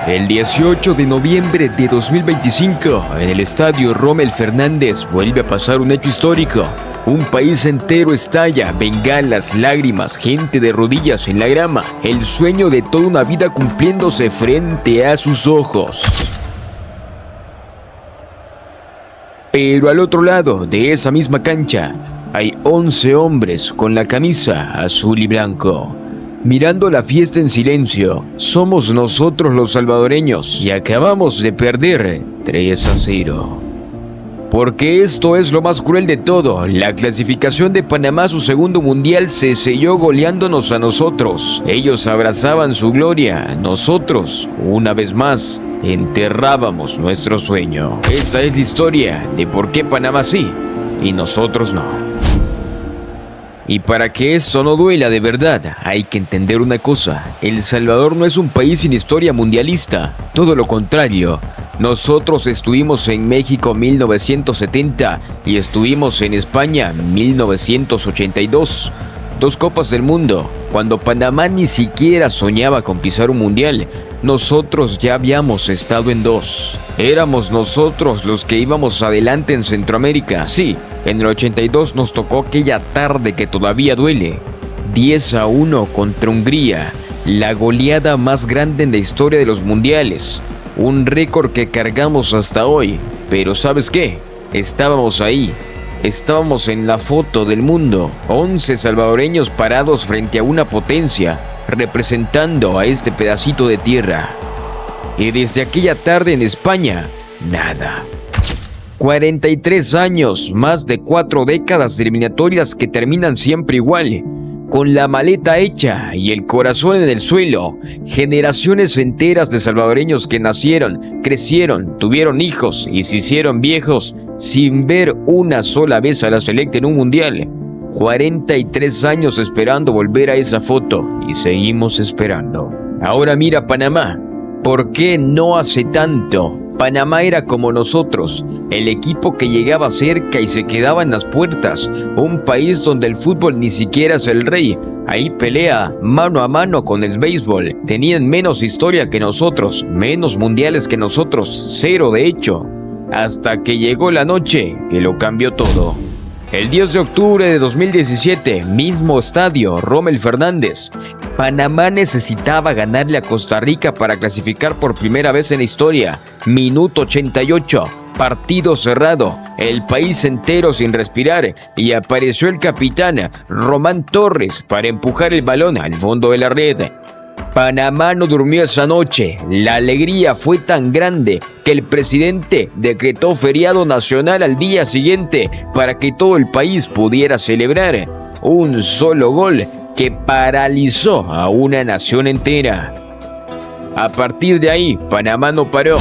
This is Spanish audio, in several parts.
El 18 de noviembre de 2025, en el estadio Rommel Fernández, vuelve a pasar un hecho histórico. Un país entero estalla, bengalas, lágrimas, gente de rodillas en la grama. El sueño de toda una vida cumpliéndose frente a sus ojos. Pero al otro lado de esa misma cancha, hay 11 hombres con la camisa azul y blanco, mirando la fiesta en silencio. Somos nosotros los salvadoreños y acabamos de perder 3-0. Porque esto es lo más cruel de todo. La clasificación de Panamá a su segundo mundial se selló goleándonos a nosotros. Ellos abrazaban su gloria. Nosotros, una vez más, enterrábamos nuestro sueño. Esa es la historia de por qué Panamá sí y nosotros no. Y para que esto no duela de verdad, hay que entender una cosa: El Salvador no es un país sin historia mundialista, todo lo contrario. Nosotros estuvimos en México 1970 y estuvimos en España 1982. 2 Copas del Mundo. Cuando Panamá ni siquiera soñaba con pisar un mundial, nosotros ya habíamos estado en 2. Éramos nosotros los que íbamos adelante en Centroamérica. Sí, en el 82 nos tocó aquella tarde que todavía duele. 10-1 contra Hungría, la goleada más grande en la historia de los mundiales. Un récord que cargamos hasta hoy. Pero ¿sabes qué? Estábamos ahí. Estábamos en la foto del mundo, 11 salvadoreños parados frente a una potencia, representando a este pedacito de tierra. Y desde aquella tarde en España, nada. 43 años, más de 4 décadas de eliminatorias que terminan siempre igual, con la maleta hecha y el corazón en el suelo. Generaciones enteras de salvadoreños que nacieron, crecieron, tuvieron hijos y se hicieron viejos sin ver una sola vez a la selecta en un mundial. 43 años esperando volver a esa foto y seguimos esperando. Ahora mira Panamá. ¿Por qué no hace tanto? Panamá era como nosotros, el equipo que llegaba cerca y se quedaba en las puertas. Un país donde el fútbol ni siquiera es el rey. Ahí pelea mano a mano con el béisbol. Tenían menos historia que nosotros, menos mundiales que nosotros, 0 de hecho. Hasta que llegó la noche que lo cambió todo. El 10 de octubre de 2017, mismo estadio, Rommel Fernández. Panamá necesitaba ganarle a Costa Rica para clasificar por primera vez en la historia. Minuto 88, partido cerrado, el país entero sin respirar, y apareció el capitán Román Torres para empujar el balón al fondo de la red. Panamá no durmió esa noche. La alegría fue tan grande que el presidente decretó feriado nacional al día siguiente para que todo el país pudiera celebrar. Un solo gol que paralizó a una nación entera. A partir de ahí, Panamá no paró.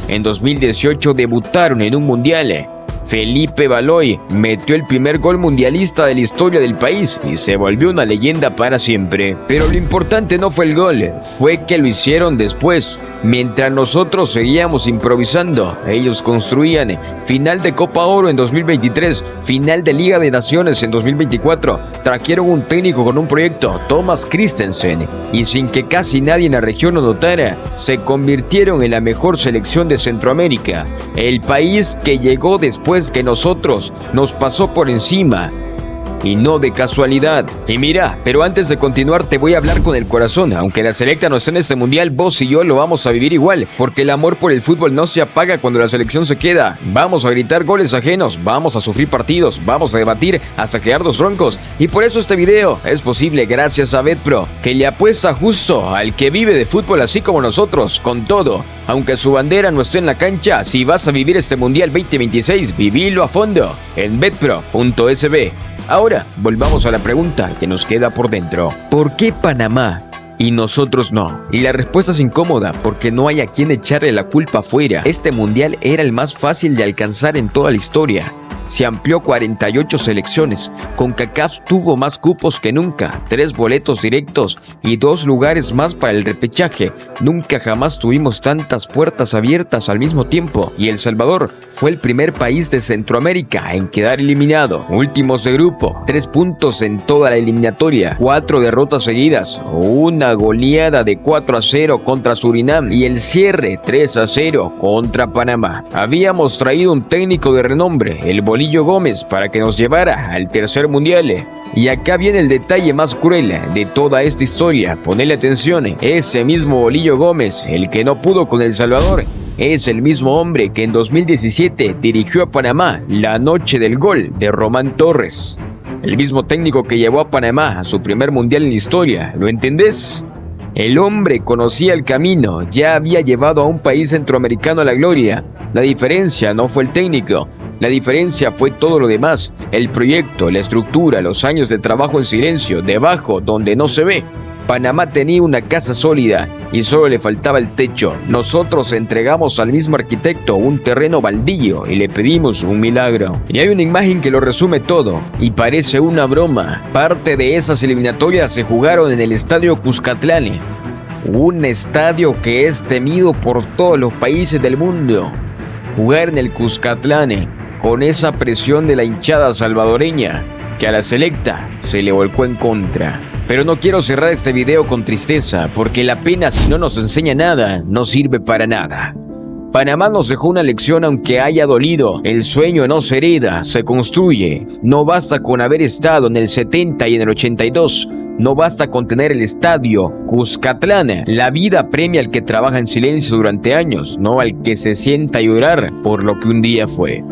En 2018 debutaron en un mundial. Felipe Baloy metió el primer gol mundialista de la historia del país y se volvió una leyenda para siempre. Pero lo importante no fue el gol, fue que lo hicieron después. Mientras nosotros seguíamos improvisando, ellos construían. Final de Copa Oro en 2023, final de Liga de Naciones en 2024. Trajeron un técnico con un proyecto, Thomas Christensen, y sin que casi nadie en la región lo notara, se convirtieron en la mejor selección de Centroamérica. El país que llegó después que nosotros nos pasó por encima. Y no de casualidad. Y mira, pero antes de continuar te voy a hablar con el corazón. Aunque la selecta no esté en este mundial, vos y yo lo vamos a vivir igual. Porque el amor por el fútbol no se apaga cuando la selección se queda. Vamos a gritar goles ajenos, vamos a sufrir partidos, vamos a debatir hasta quedarnos roncos. Y por eso este video es posible gracias a Betpro, que le apuesta justo al que vive de fútbol así como nosotros, con todo. Aunque su bandera no esté en la cancha, si vas a vivir este mundial 2026, vivilo a fondo en betpro.sb. Ahora, volvamos a la pregunta que nos queda por dentro. ¿Por qué Panamá y nosotros no? Y la respuesta es incómoda, porque no hay a quien echarle la culpa afuera. Este mundial era el más fácil de alcanzar en toda la historia. se amplió 48 selecciones. CONCACAF tuvo más cupos que nunca, 3 boletos directos y 2 lugares más para el repechaje. Nunca jamás tuvimos tantas puertas abiertas al mismo tiempo y El Salvador fue el primer país de Centroamérica en quedar eliminado. Últimos de grupo, 3 puntos en toda la eliminatoria, 4 derrotas seguidas, una goleada de 4-0 contra Surinam y el cierre 3-0 contra Panamá. Habíamos traído un técnico de renombre, el Bolillo Gómez, para que nos llevara al tercer mundial. Y acá viene el detalle más cruel de toda esta historia. Ponele atención, ese mismo Bolillo Gómez, el que no pudo con El Salvador, es el mismo hombre que en 2017 dirigió a Panamá la noche del gol de Román Torres. El mismo técnico que llevó a Panamá a su primer mundial en la historia, ¿lo entendés? El hombre conocía el camino, ya había llevado a un país centroamericano a la gloria. La diferencia no fue el técnico, la diferencia fue todo lo demás, el proyecto, la estructura, los años de trabajo en silencio, debajo, donde no se ve. Panamá tenía una casa sólida y solo le faltaba el techo. Nosotros entregamos al mismo arquitecto un terreno baldío y le pedimos un milagro. Y hay una imagen que lo resume todo y parece una broma. Parte de esas eliminatorias se jugaron en el Estadio Cuscatlán, un estadio que es temido por todos los países del mundo. Jugar en el Cuscatlán con esa presión de la hinchada salvadoreña que a la selecta se le volcó en contra. Pero no quiero cerrar este video con tristeza, porque la pena, si no nos enseña nada, no sirve para nada. Panamá nos dejó una lección aunque haya dolido. El sueño no se hereda, se construye. No basta con haber estado en el 70 y en el 82. No basta con tener el estadio Cuscatlán. La vida premia al que trabaja en silencio durante años, no al que se sienta a llorar por lo que un día fue.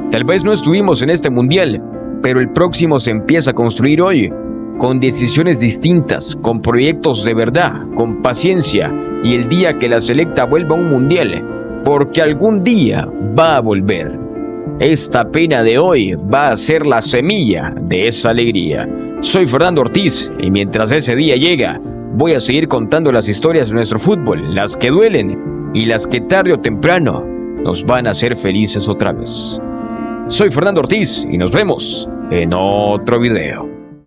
Tal vez no estuvimos en este mundial, pero el próximo se empieza a construir hoy, con decisiones distintas, con proyectos de verdad, con paciencia, y el día que la selecta vuelva a un mundial, porque algún día va a volver. Esta pena de hoy va a ser la semilla de esa alegría. Soy Fernando Ortiz, y mientras ese día llega, voy a seguir contando las historias de nuestro fútbol, las que duelen y las que tarde o temprano nos van a hacer felices otra vez. Soy Fernando Ortiz y nos vemos en otro video.